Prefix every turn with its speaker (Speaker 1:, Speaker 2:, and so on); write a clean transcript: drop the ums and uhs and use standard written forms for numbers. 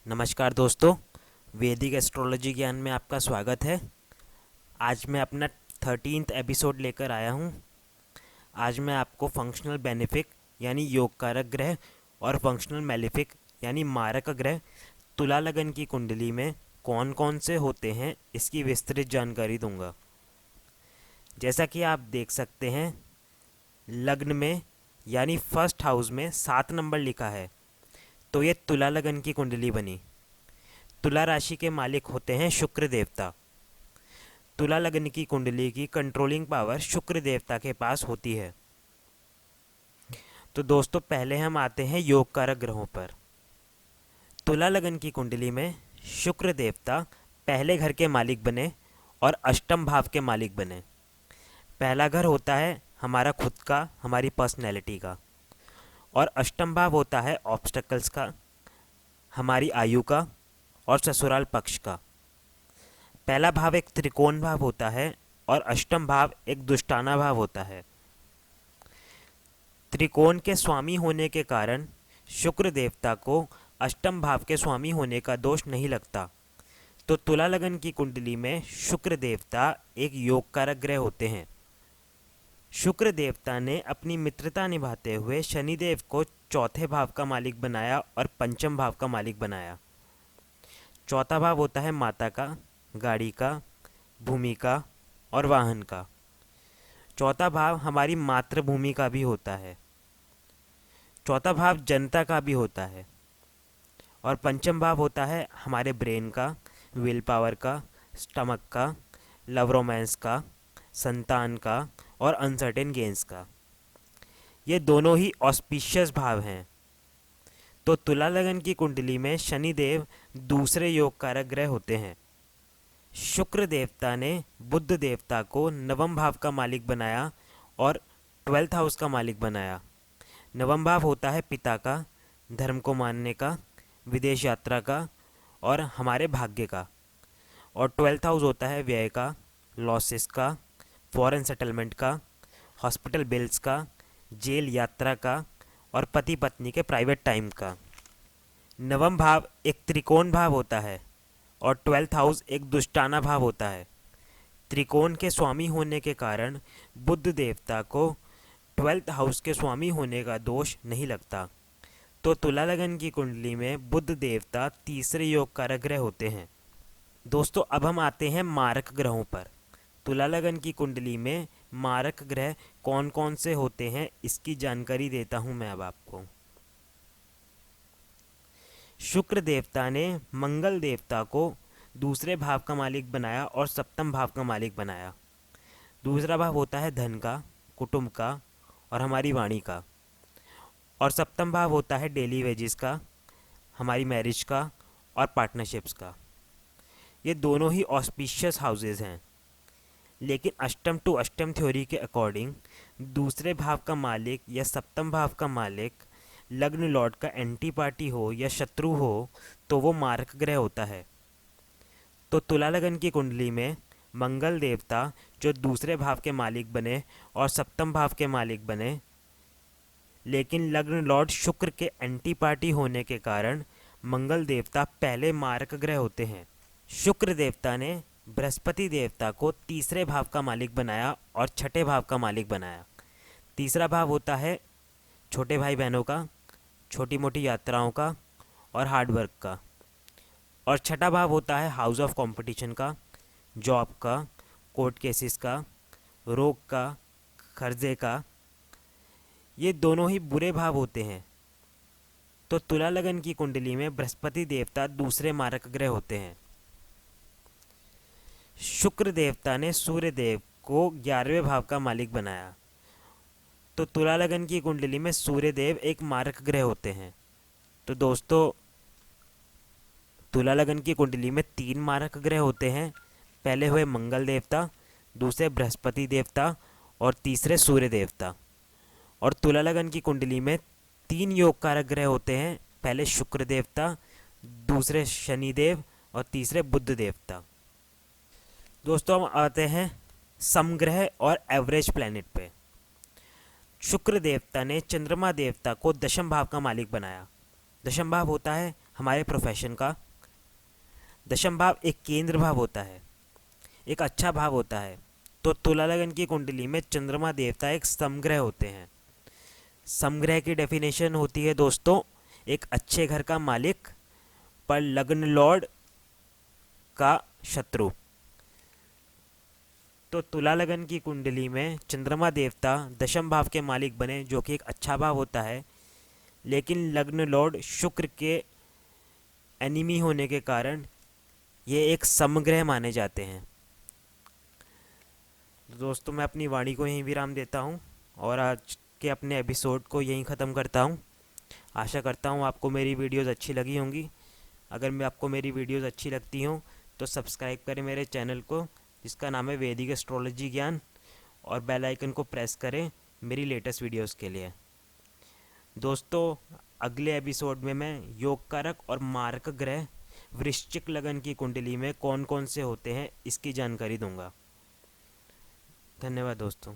Speaker 1: नमस्कार दोस्तों, वैदिक एस्ट्रोलॉजी ज्ञान में आपका स्वागत है। आज मैं अपना 13th एपिसोड लेकर आया हूँ। आज मैं आपको फंक्शनल बेनिफिक यानी योग कारक ग्रह और फंक्शनल मेलिफिक यानी मारक ग्रह तुला लगन की कुंडली में कौन कौन से होते हैं इसकी विस्तृत जानकारी दूंगा। जैसा कि आप देख सकते हैं, लग्न में यानी फर्स्ट हाउस में 7 नंबर लिखा है, तो ये तुला लगन की कुंडली बनी। तुला राशि के मालिक होते हैं शुक्र देवता। तुला लग्न की कुंडली की कंट्रोलिंग पावर शुक्र देवता के पास होती है। तो दोस्तों, पहले हम आते हैं योग कारक ग्रहों पर। तुला लगन की कुंडली में शुक्र देवता पहले घर के मालिक बने और अष्टम भाव के मालिक बने। पहला घर होता है हमारा खुद का, हमारी पर्सनैलिटी का, और अष्टम भाव होता है ऑब्स्टेकल्स का, हमारी आयु का और ससुराल पक्ष का। पहला भाव एक त्रिकोण भाव होता है और अष्टम भाव एक दुष्टाना भाव होता है। त्रिकोण के स्वामी होने के कारण शुक्र देवता को अष्टम भाव के स्वामी होने का दोष नहीं लगता। तो तुला लगन की कुंडली में शुक्र देवता एक योग कारक ग्रह होते हैं। शुक्र देवता ने अपनी मित्रता निभाते हुए शनिदेव को चौथे भाव का मालिक बनाया और पंचम भाव का मालिक बनाया। चौथा भाव होता है माता का, गाड़ी का, भूमि का और वाहन का। चौथा भाव हमारी मातृभूमि का भी होता है। चौथा भाव जनता का भी होता है। और पंचम भाव होता है हमारे ब्रेन का, विल पावर का, स्टमक का, लव रोमांस का, संतान का और अनसर्टेन गेंस का। ये दोनों ही ऑस्पिशियस भाव हैं। तो तुला लगन की कुंडली में शनिदेव दूसरे योग कारक ग्रह होते हैं। शुक्र देवता ने बुध देवता को नवम भाव का मालिक बनाया और 12th हाउस का मालिक बनाया। नवम भाव होता है पिता का, धर्म को मानने का, विदेश यात्रा का और हमारे भाग्य का। और 12th हाउस होता है व्यय का, लॉसेस का, फॉरेन सेटलमेंट का, हॉस्पिटल बिल्स का, जेल यात्रा का और पति पत्नी के प्राइवेट टाइम का। नवम भाव एक त्रिकोण भाव होता है और 12th हाउस एक दुष्टाना भाव होता है। त्रिकोण के स्वामी होने के कारण बुध देवता को 12th हाउस के स्वामी होने का दोष नहीं लगता। तो तुला लगन की कुंडली में बुध देवता तीसरे योग कारक ग्रह होते हैं। दोस्तों, अब हम आते हैं मारक ग्रहों पर। तुला लगन की कुंडली में मारक ग्रह कौन कौन से होते हैं इसकी जानकारी देता हूं मैं अब आपको। शुक्र देवता ने मंगल देवता को दूसरे भाव का मालिक बनाया और सप्तम भाव का मालिक बनाया। दूसरा भाव होता है धन का, कुटुंब का और हमारी वाणी का। और सप्तम भाव होता है डेली वेजेस का, हमारी मैरिज का और पार्टनरशिप्स का। ये दोनों ही ऑस्पिशियस हाउसेज हैं। लेकिन अष्टम टू अष्टम थ्योरी के अकॉर्डिंग दूसरे भाव का मालिक या सप्तम भाव का मालिक लग्न लॉर्ड का एंटी पार्टी हो या शत्रु हो तो वो मारक ग्रह होता है। तो तुला लगन की कुंडली में मंगल देवता जो दूसरे भाव के मालिक बने और सप्तम भाव के मालिक बने, लेकिन लग्न लॉर्ड शुक्र के एंटी पार्टी होने के कारण मंगल देवता पहले मारक ग्रह होते हैं। शुक्र देवता ने बृहस्पति देवता को तीसरे भाव का मालिक बनाया और छठे भाव का मालिक बनाया। तीसरा भाव होता है छोटे भाई बहनों का, छोटी मोटी यात्राओं का और हार्डवर्क का। और छठा भाव होता है हाउस ऑफ कंपटीशन का, जॉब का, कोर्ट केसेस का, रोग का, कर्जे का। ये दोनों ही बुरे भाव होते हैं। तो तुला लगन की कुंडली में बृहस्पति देवता दूसरे मारक ग्रह होते हैं। शुक्र देवता ने सूर्य देव को 11वें भाव का मालिक बनाया। तो तुला लगन की कुंडली में सूर्य देव एक मारक ग्रह होते हैं। तो दोस्तों, तुला लगन की कुंडली में 3 मारक ग्रह होते हैं। पहले हुए मंगल देवता, दूसरे बृहस्पति देवता और तीसरे सूर्य देवता। और तुला लगन की कुंडली में 3 योग कारक ग्रह होते हैं। पहले शुक्र देवता, दूसरे शनिदेव और तीसरे बुध देवता। दोस्तों, हम आते हैं समग्रह और एवरेज प्लैनेट पे। शुक्र देवता ने चंद्रमा देवता को दशम भाव का मालिक बनाया। दशम भाव होता है हमारे प्रोफेशन का। दशम भाव एक केंद्र भाव होता है, एक अच्छा भाव होता है। तो तुला लगन की कुंडली में चंद्रमा देवता एक समग्रह होते हैं। समग्रह की डेफिनेशन होती है दोस्तों, एक अच्छे घर का मालिक पर लग्न लॉर्ड का शत्रु। तो तुला लगन की कुंडली में चंद्रमा देवता दशम भाव के मालिक बने, जो कि एक अच्छा भाव होता है, लेकिन लग्न लॉर्ड शुक्र के एनिमी होने के कारण ये एक समग्रह माने जाते हैं। तो दोस्तों मैं अपनी वाणी को यहीं विराम देता हूँ और आज के अपने एपिसोड को यहीं ख़त्म करता हूँ। आशा करता हूँ आपको मेरी वीडियोस अच्छी लगी होंगी। अगर मैं आपको मेरी वीडियोस अच्छी लगती हों तो सब्सक्राइब करें मेरे चैनल को, जिसका नाम है वैदिक एस्ट्रोलॉजी ज्ञान, और बेल आइकन को प्रेस करें मेरी लेटेस्ट वीडियोस के लिए। दोस्तों अगले एपिसोड में मैं योग कारक और मारक ग्रह वृश्चिक लगन की कुंडली में कौन कौन से होते हैं इसकी जानकारी दूंगा। धन्यवाद दोस्तों।